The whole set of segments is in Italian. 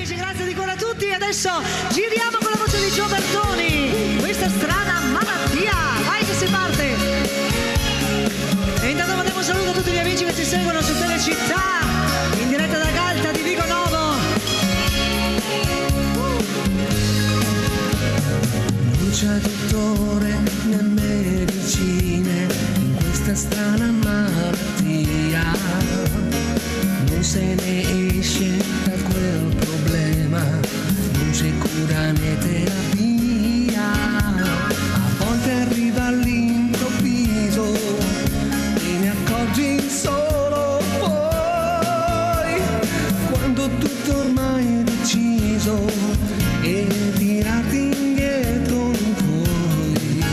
amici, grazie di cuore a tutti. Adesso giriamo con la voce di Giobertoni. Questa strana malattia. Vai che si parte. E intanto mandiamo un saluto a tutti gli amici che ci seguono su Telecittà, in diretta da Galta di Vico Novo. Non c'è dottore né medicine in questa strana malattia. Non se ne esce da quel problema, non c'è cura né terapia. A volte arriva all'improvviso e ne accorgi solo poi, quando tutto ormai è deciso e tirarti indietro non puoi.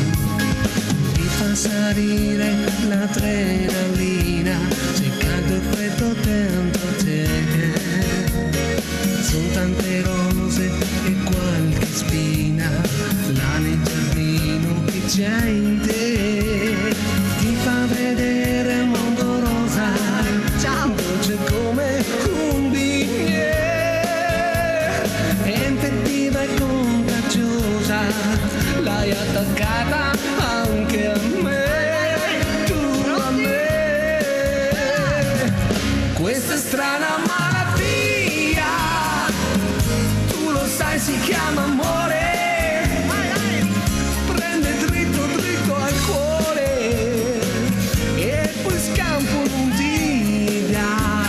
Ti fa salire l'adrenalina, c'è caldo e freddo dentro te. Sono tante rose e qualche spina, là nel giardino che c'è in te. Ti fa vedere il mondo rosa, dolce come un bignè. È infettiva e contagiosa, l'hai attaccata anche a me, tu a me. Questa strana malattia, tu lo sai, si chiama amore. Prende dritto dritto al cuore e poi scampo non ti dà.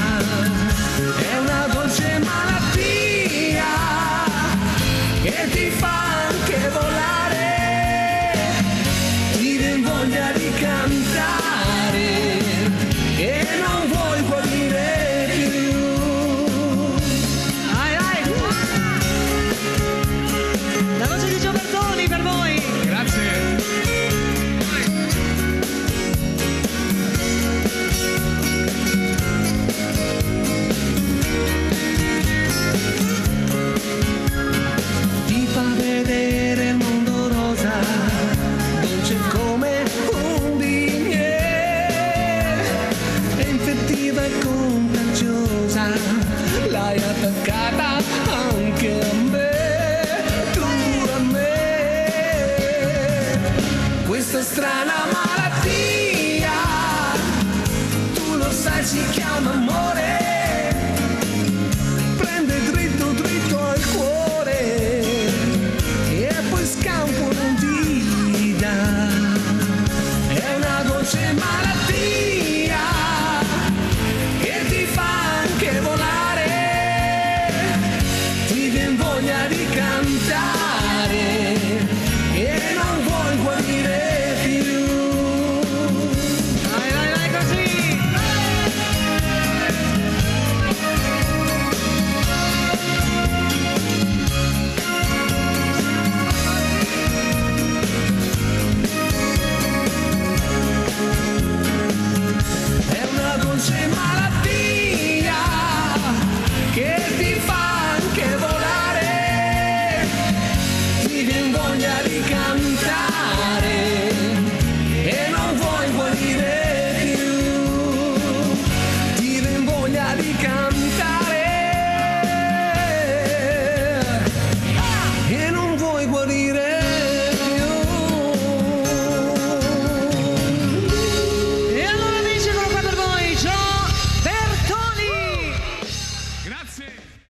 È una dolce malattia che ti fa anche volare, ti viene voglia di cantare e non vuoi guarire più. Vai, vai. La voce di Giobertoni per voi. Grazie. Ti fa vedere il mondo rosa, dolce come un bignè. È infettiva e contagiosa, l'hai attaccata anche a me, tu a me. Questa strana malattia, tu lo sai, si chiama amore. Prende dritto dritto al cuore e poi scampo non ti dà. È una dolce malattia che ti fa anche volare, ti viene voglia di cantare